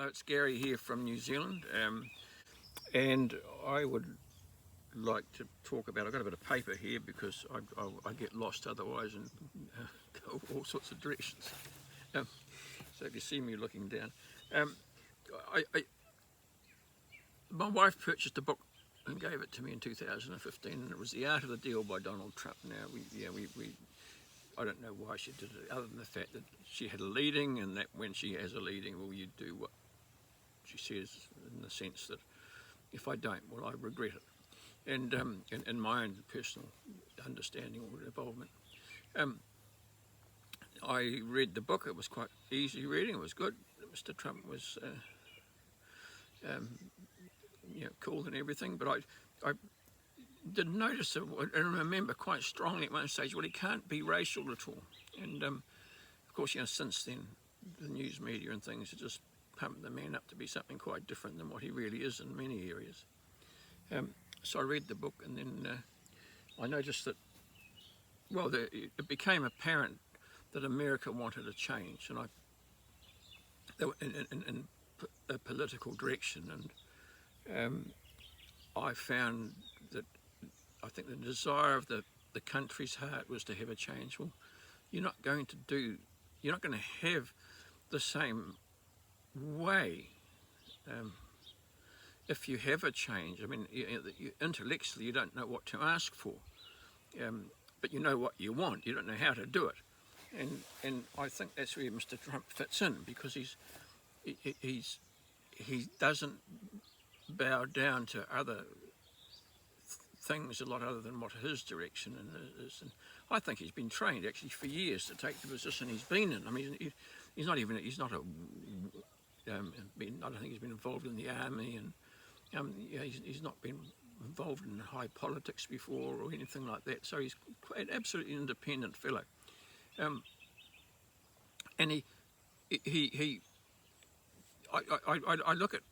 Hello, it's Gary here from New Zealand, and I would like to talk about, I've got a bit of paper here because I get lost otherwise and go all sorts of directions. So if you see me looking down, my wife purchased a book and gave it to me in 2015, and it was The Art of the Deal by Donald Trump. Now, I don't know why she did it, other than the fact that she had a leading, and that when she has a leading, well, you do what she says, in the sense that if I don't, well, I regret it. And my own personal understanding or involvement. I read the book. It was quite easy reading. It was good. Mr. Trump was cool and everything, but I did notice and remember quite strongly at one stage, well, he can't be racial at all. And of course, since then, the news media and things have just pumped the man up to be something quite different than what he really is in many areas. So I read the book, and then I noticed that, well, it became apparent that America wanted a change, and in a political direction, and I found that I think the desire of the country's heart was to have a change. Well, you're not going to have the same way if you have a change. I mean, intellectually you don't know what to ask for, but you know what you want. You don't know how to do it, and I think that's where Mr. Trump fits in, because he doesn't bow down to other things a lot other than what his direction is. And I think he's been trained actually for years to take the position he's been in. I mean, I don't think he's been involved in the army, and he's not been involved in high politics before or anything like that. So he's an absolutely independent fellow. And I look at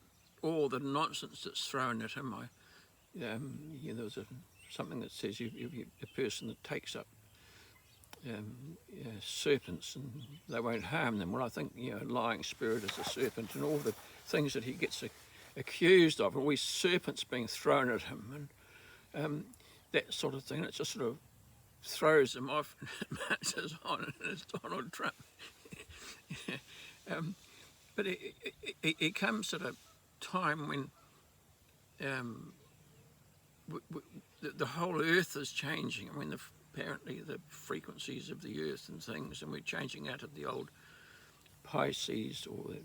all the nonsense that's thrown at him. There was something that says you're a person that takes up serpents and they won't harm them. Well, I think a lying spirit is a serpent, and all the things that he gets accused of, always serpents being thrown at him, and that sort of thing. It just sort of throws him off and marches on, and it's Donald Trump. But it comes at a time when the whole earth is changing. I mean, apparently the frequencies of the earth and things, and we're changing out of the old Pisces or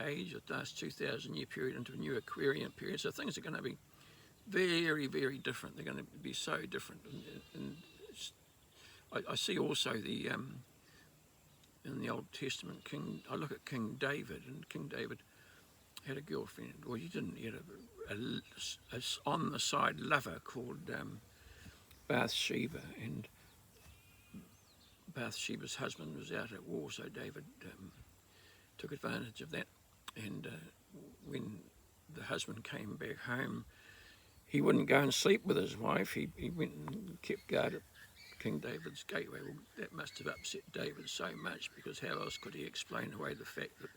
age of the last 2,000-year period into a new Aquarian period. So things are going to be very, very different. They're going to be so different. And I see also in the Old Testament, I look at King David, and King David had a girlfriend. Well, he didn't. He had a on-the-side lover called Bathsheba, and Bathsheba's husband was out at war, so David took advantage of that. And when the husband came back home, he wouldn't go and sleep with his wife. He went and kept guard at King David's gateway. Well, that must have upset David so much, because how else could he explain away the fact that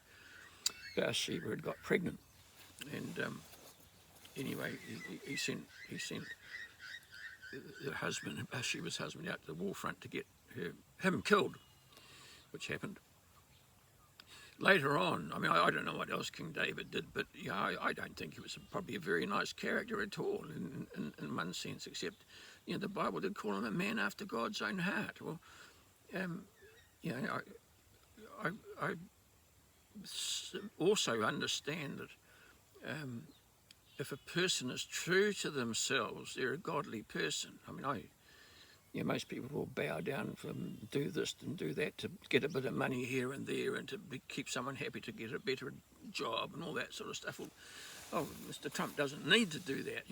Bathsheba had got pregnant? And anyway, he sent the husband, Bathsheba's husband, out to the war front to get him killed, which happened. Later on, I mean, I don't know what else King David did, but I don't think he was probably a very nice character at all in one sense, except the Bible did call him a man after God's own heart. Well, I also understand that if a person is true to themselves, they're a godly person. I mean, most people will bow down from do this and do that to get a bit of money here and there, and to keep someone happy to get a better job and all that sort of stuff. Well, Mr. Trump doesn't need to do that,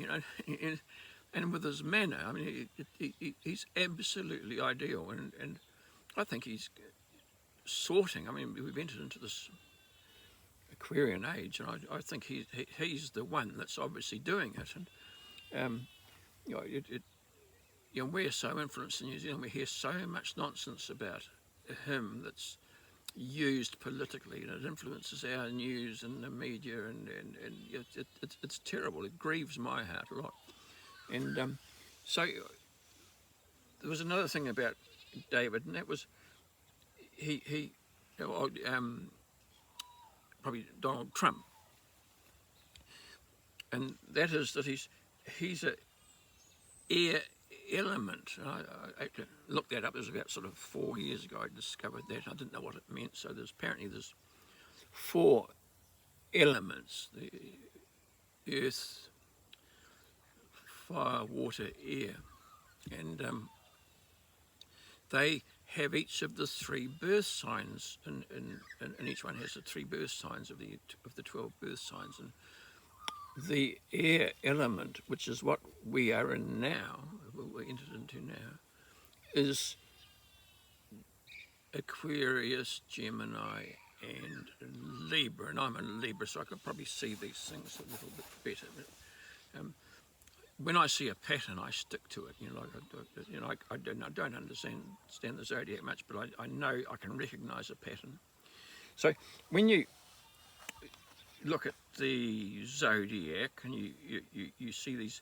and with his manner, I mean, he's absolutely ideal, and I think he's sorting. I mean, we've entered into this Aquarian age, and I think he's the one that's obviously doing it. And we're so influenced in New Zealand. We hear so much nonsense about him that's used politically, and it influences our news and the media, and it's terrible. It grieves my heart a lot. And so there was another thing about David, and that was he probably Donald Trump, and that is that he's a air element. I looked that up. It was about sort of 4 years ago I discovered that. I didn't know what it meant. So apparently there's 4 elements: the earth, fire, water, air, and they have each of the 3 birth signs, and each one has the 3 birth signs of the 12 birth signs. And the air element, which is what we are in now, we're entered into now, is Aquarius, Gemini, and Libra. And I'm a Libra, so I could probably see these things a little bit better. But, when I see a pattern, I stick to it. I don't understand the zodiac much, but I know I can recognise a pattern. So when you look at the zodiac and you see these,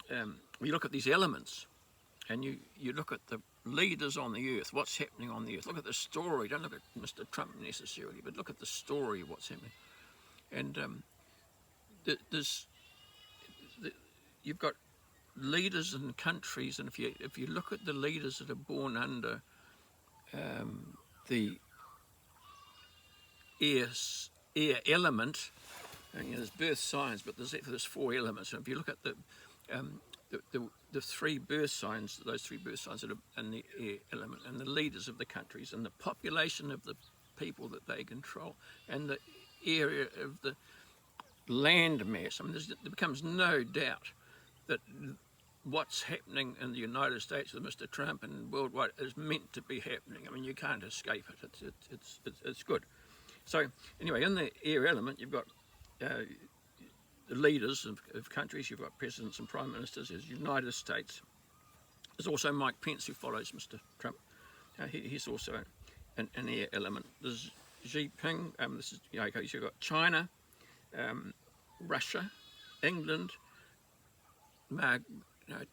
you look at these elements, and you look at the leaders on the earth, what's happening on the earth. Look at the story. Don't look at Mr. Trump necessarily, but look at the story of what's happening. And you've got leaders in countries, and if you look at the leaders that are born under the air element, and there's birth signs, but there's 4 elements. And if you look at the 3 birth signs, those 3 birth signs that are in the air element, and the leaders of the countries, and the population of the people that they control, and the area of the land mass, I mean, there becomes no doubt that what's happening in the United States with Mr. Trump and worldwide is meant to be happening. I mean, you can't escape it. It's good. So anyway, in the air element, you've got the leaders of countries. You've got presidents and prime ministers. There's the United States. There's also Mike Pence, who follows Mr. Trump. He's also an air element. There's Xi Jinping. You've got China, Russia, England.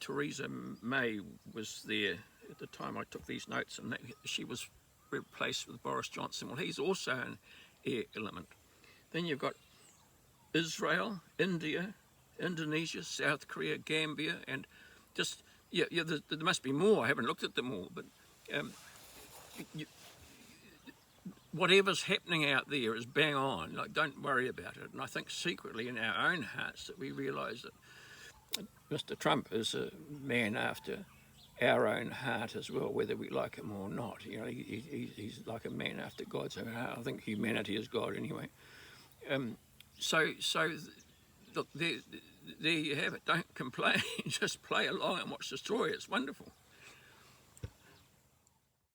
Theresa May was there at the time I took these notes, and she was replaced with Boris Johnson. Well, he's also an air element. Then you've got Israel, India, Indonesia, South Korea, Gambia, and just, there must be more. I haven't looked at them all, but whatever's happening out there is bang on. Like, don't worry about it. And I think secretly in our own hearts that we realise that Mr. Trump is a man after our own heart as well, whether we like him or not. He's like a man after God's own heart. I think humanity is God anyway. So look, there you have it. Don't complain. Just play along and watch the story. It's wonderful.